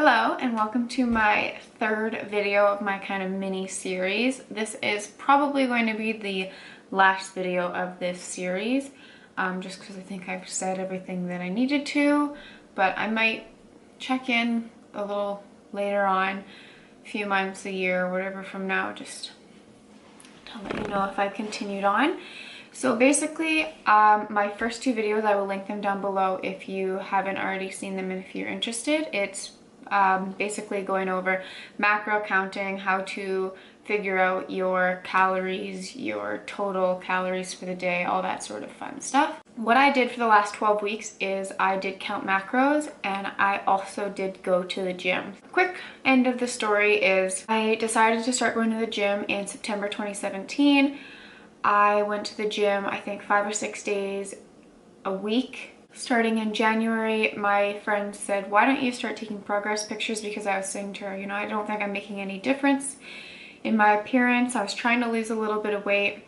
Hello and welcome to my third video of my kind of mini series. This is probably going to be the last video of this series, just because I think I've said everything that I needed to, but I might check in a little later on, a few months, a year, whatever from now, just to let you know if I've continued on. So basically, my first two videos, I will link them down below if you haven't already seen them and if you're interested. It's basically going over macro counting, how to figure out your calories, your total calories for the day, all that sort of fun stuff. What I did for the last 12 weeks is I did count macros and I also did go to the gym. Quick end of the story is I decided to start going to the gym in September 2017. I went to the gym, I think 5 or 6 days a week. Starting in January, my friend said, why don't you start taking progress pictures? Because I was saying to her, you know, I don't think I'm making any difference in my appearance. I was trying to lose a little bit of weight.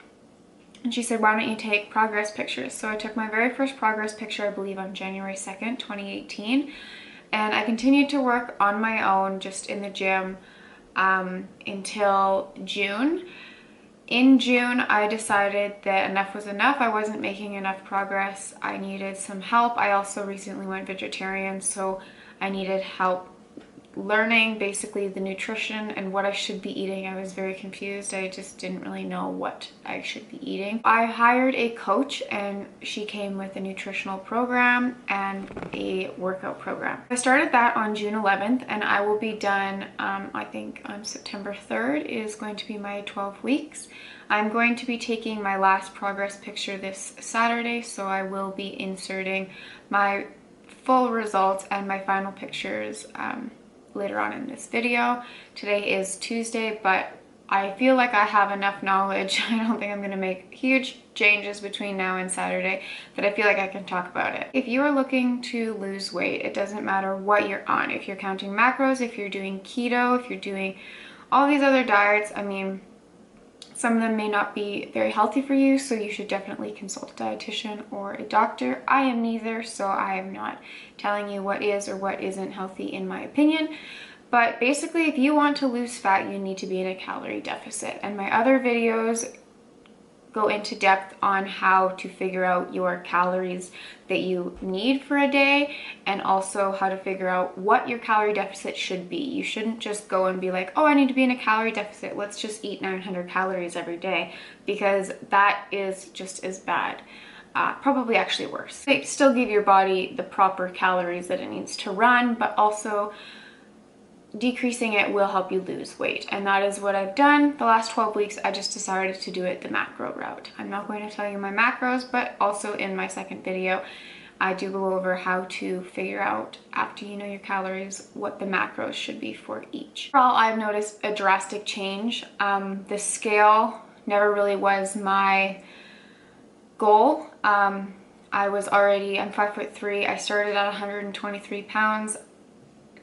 And she said, why don't you take progress pictures? So I took my very first progress picture, I believe on January 2nd, 2018. And I continued to work on my own just in the gym until June. In June, I decided that enough was enough. I wasn't making enough progress. I needed some help. I also recently went vegetarian, so I needed help learning basically the nutrition and what I should be eating. I was very confused. I just didn't really know what I should be eating. I hired a coach and she came with a nutritional program and a workout program. I started that on June 11th and I will be done, I think on September 3rd is going to be my 12 weeks. I'm going to be taking my last progress picture this Saturday, so I will be inserting my full results and my final pictures later on in this video. Today is Tuesday, but I feel like I have enough knowledge. I don't think I'm going to make huge changes between now and Saturday, but I feel like I can talk about it. If you are looking to lose weight, it doesn't matter what you're on. If you're counting macros, if you're doing keto, if you're doing all these other diets, I mean, some of them may not be very healthy for you, so you should definitely consult a dietitian or a doctor. I am neither, so I am not telling you what is or what isn't healthy in my opinion. But basically, if you want to lose fat, you need to be in a calorie deficit. And my other videos go into depth on how to figure out your calories that you need for a day and also how to figure out what your calorie deficit should be. You shouldn't just go and be like, oh, I need to be in a calorie deficit. Let's just eat 900 calories every day, because that is just as bad. Probably actually worse. Still give your body the proper calories that it needs to run, but also decreasing it will help you lose weight, and that is what I've done. The last 12 weeks I just decided to do it the macro route. I'm not going to tell you my macros, but also in my second video I do go over how to figure out, after you know your calories, what the macros should be for each. Overall, I've noticed a drastic change. The scale never really was my goal. I'm 5'3". I started at 123 pounds.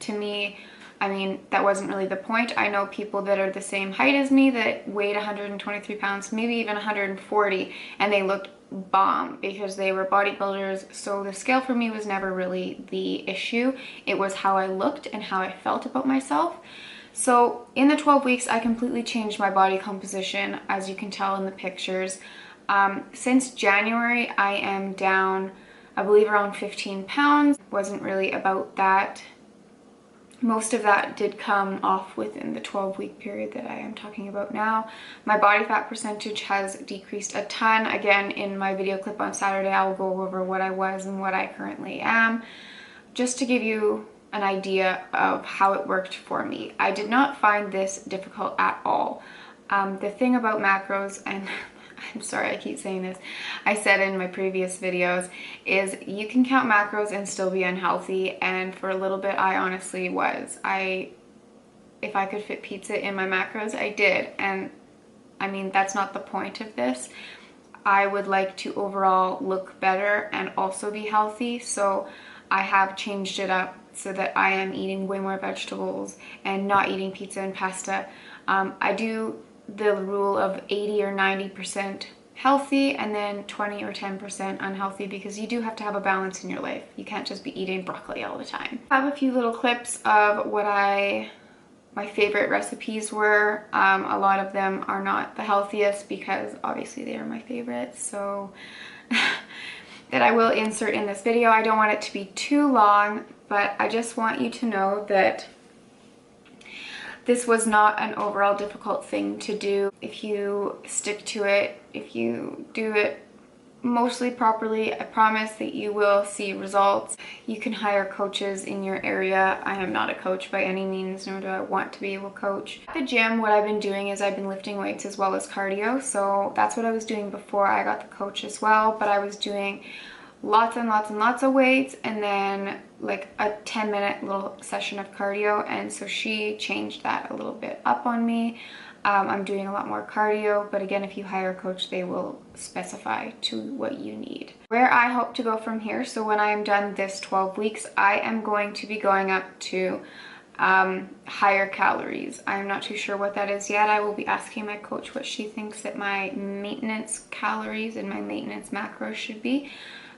To me, I mean, that wasn't really the point. I know people that are the same height as me that weighed 123 pounds, maybe even 140, and they looked bomb because they were bodybuilders. So the scale for me was never really the issue. It was how I looked and how I felt about myself. So in the 12 weeks, I completely changed my body composition, as you can tell in the pictures. Since January, I am down, I believe, around 15 pounds. Wasn't really about that. Most of that did come off within the 12-week period that I am talking about now. My body fat percentage has decreased a ton. Again, in my video clip on Saturday, I will go over what I was and what I currently am, just to give you an idea of how it worked for me. I did not find this difficult at all. The thing about macros, and I'm sorry I keep saying this, I said in my previous videos, is you can count macros and still be unhealthy, and for a little bit I honestly was. If I could fit pizza in my macros, I did, and I mean, that's not the point of this. I would like to overall look better and also be healthy, so I have changed it up so that I am eating way more vegetables and not eating pizza and pasta. I do the rule of 80 or 90% healthy, and then 20 or 10% unhealthy, because you do have to have a balance in your life. You can't just be eating broccoli all the time. I have a few little clips of what my favorite recipes were. A lot of them are not the healthiest because obviously they are my favorites, so that I will insert in this video. I don't want it to be too long, but I just want you to know that this was not an overall difficult thing to do. If you stick to it, if you do it mostly properly, I promise that you will see results. You can hire coaches in your area. I am not a coach by any means, nor do I want to be a coach. At the gym, what I've been doing is I've been lifting weights as well as cardio. So that's what I was doing before I got the coach as well, but I was doing lots and lots and lots of weights, and then like a 10-minute little session of cardio. And so she changed that a little bit up on me. I'm doing a lot more cardio, but again, if you hire a coach, they will specify to what you need. Where I hope to go from here, so when I am done this 12 weeks, I am going to be going up to higher calories. I'm not too sure what that is yet. I will be asking my coach what she thinks that my maintenance calories and my maintenance macros should be.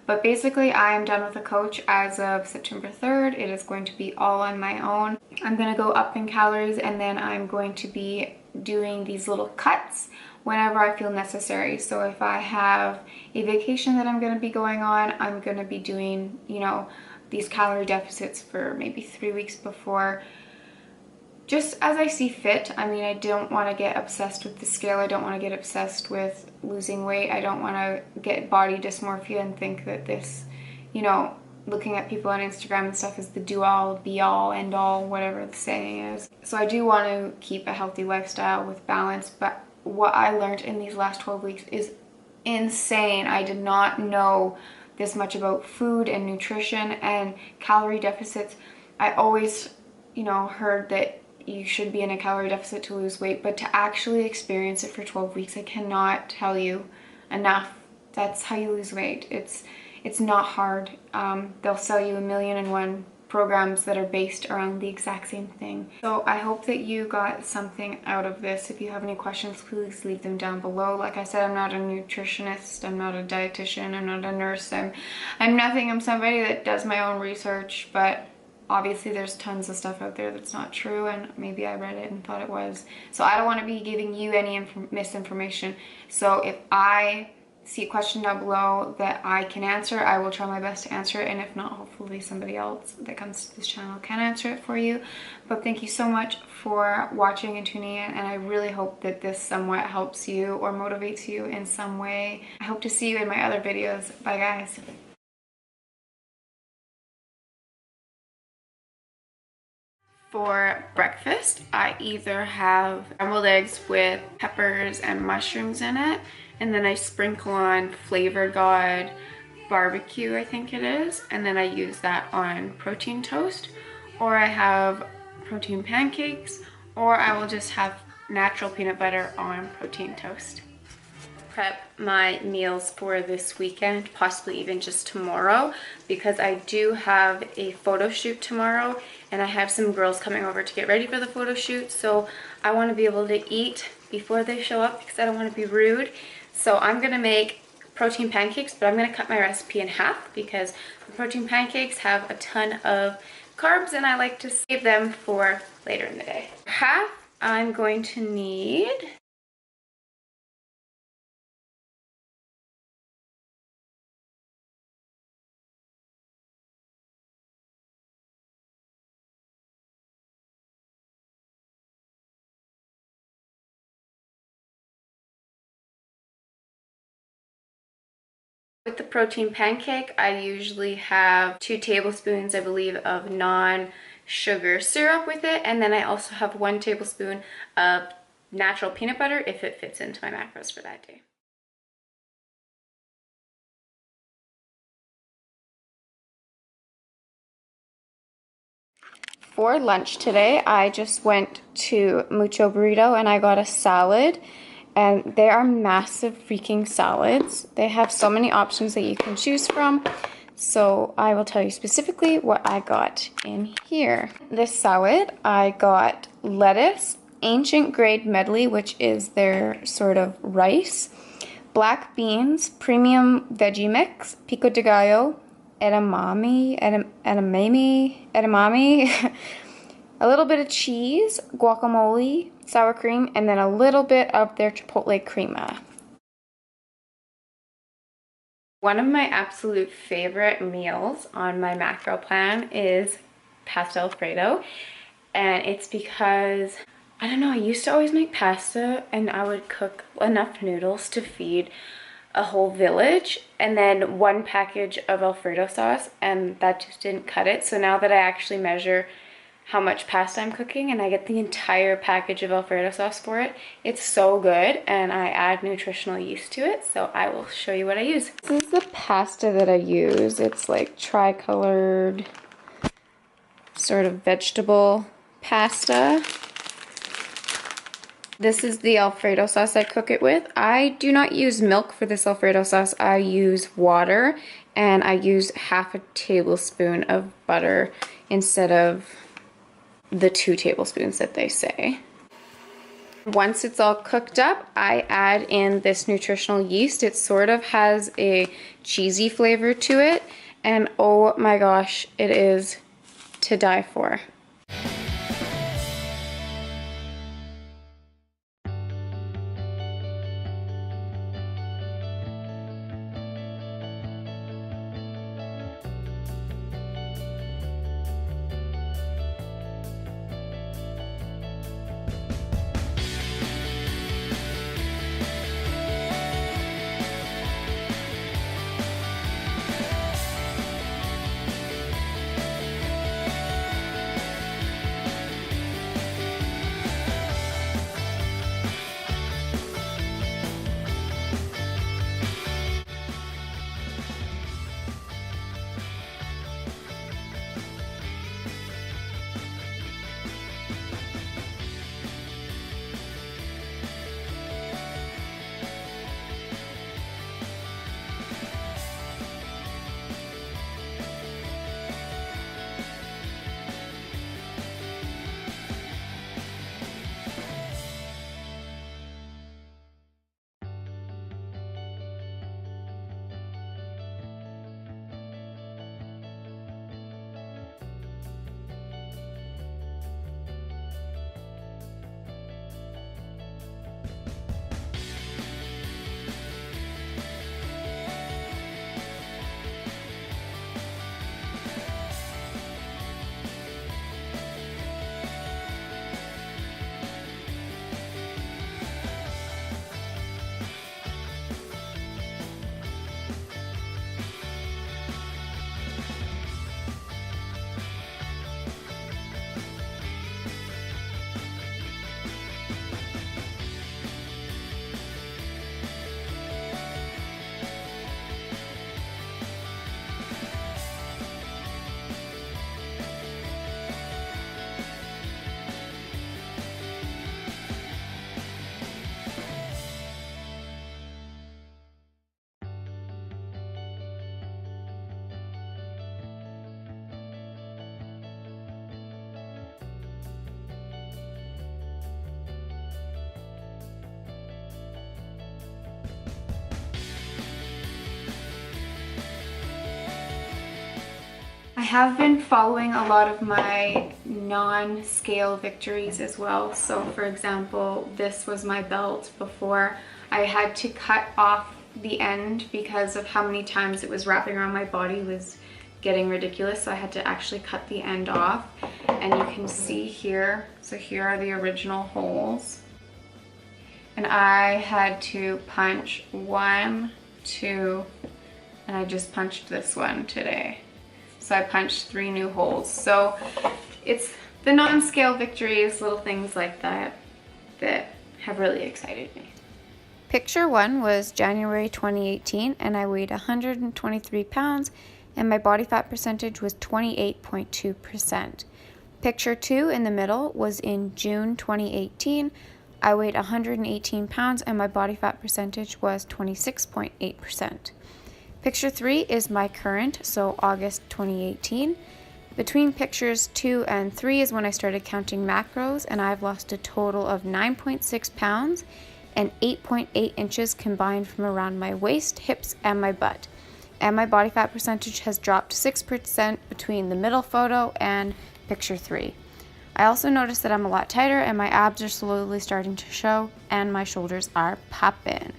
But basically, I am done with a coach as of September 3rd. It is going to be all on my own. I'm going to go up in calories, and then I'm going to be doing these little cuts whenever I feel necessary. So if I have a vacation that I'm going to be going on, I'm going to be doing, you know, these calorie deficits for maybe 3 weeks before, just as I see fit. I mean, I don't want to get obsessed with the scale. I don't want to get obsessed with losing weight. I don't want to get body dysmorphia and think that this, you know, looking at people on Instagram and stuff is the do-all, be-all, end-all, whatever the saying is. So I do want to keep a healthy lifestyle with balance, but what I learned in these last 12 weeks is insane. I did not know this much about food and nutrition and calorie deficits. I always, you know, heard that you should be in a calorie deficit to lose weight, but to actually experience it for 12 weeks, I cannot tell you enough. That's how you lose weight. It's not hard. They'll sell you 1,000,001 programs that are based around the exact same thing. So I hope that you got something out of this. If you have any questions, please leave them down below. Like I said, I'm not a nutritionist, I'm not a dietitian, I'm not a nurse, I'm nothing. I'm somebody that does my own research, but obviously there's tons of stuff out there that's not true, and maybe I read it and thought it was. So I don't want to be giving you any misinformation. So if I see a question down below that I can answer, I will try my best to answer it, and if not, hopefully somebody else that comes to this channel can answer it for you. But thank you so much for watching and tuning in, and I really hope that this somewhat helps you or motivates you in some way. I hope to see you in my other videos. Bye guys. For breakfast, I either have scrambled eggs with peppers and mushrooms in it, and then I sprinkle on Flavor God barbecue, I think it is, and then I use that on protein toast, or I have protein pancakes, or I will just have natural peanut butter on protein toast. Prep my meals for this weekend, possibly even just tomorrow, because I do have a photo shoot tomorrow, and I have some girls coming over to get ready for the photo shoot, so I want to be able to eat before they show up because I don't want to be rude. So I'm going to make protein pancakes, but I'm going to cut my recipe in half because the protein pancakes have a ton of carbs and I like to save them for later in the day. For half, I'm going to need with the protein pancake, I usually have 2 tablespoons, I believe, of non-sugar syrup with it, and then I also have 1 tablespoon of natural peanut butter if it fits into my macros for that day. For lunch today, I just went to Mucho Burrito and I got a salad. And they are massive freaking salads. They have so many options that you can choose from. So I will tell you specifically what I got in here. This salad, I got lettuce, ancient grade medley, which is their sort of rice, black beans, premium veggie mix, pico de gallo, edamame, a little bit of cheese, guacamole, sour cream, and then a little bit of their chipotle crema. One of my absolute favorite meals on my macro plan is pasta Alfredo, and it's because, I don't know, I used to always make pasta and I would cook enough noodles to feed a whole village and then one package of Alfredo sauce, and that just didn't cut it. So now that I actually measure how much pasta I'm cooking and I get the entire package of Alfredo sauce for it, it's so good, and I add nutritional yeast to it. So I will show you what I use. This is the pasta that I use. It's like tricolored sort of vegetable pasta. This is the Alfredo sauce I cook it with. I do not use milk for this Alfredo sauce. I use water, and I use half a tablespoon of butter instead of the 2 tablespoons that they say. Once it's all cooked up, I add in this nutritional yeast. It sort of has a cheesy flavor to it, and oh my gosh, it is to die for. I have been following a lot of my non-scale victories as well. So for example, this was my belt before. I had to cut off the end because of how many times it was wrapping around my body was getting ridiculous. So I had to actually cut the end off, and you can see here, so here are the original holes. And I had to punch 1, 2, and I just punched this one today. So I punched 3 new holes. So it's the non-scale victories, little things like that, that have really excited me. Picture 1 was January 2018, and I weighed 123 pounds, and my body fat percentage was 28.2%. Picture 2 in the middle was in June 2018. I weighed 118 pounds, and my body fat percentage was 26.8%. Picture 3 is my current, so August 2018. Between pictures 2 and 3 is when I started counting macros, and I've lost a total of 9.6 pounds, and 8.8 inches combined from around my waist, hips, and my butt. And my body fat percentage has dropped 6% between the middle photo and picture 3. I also noticed that I'm a lot tighter and my abs are slowly starting to show and my shoulders are popping.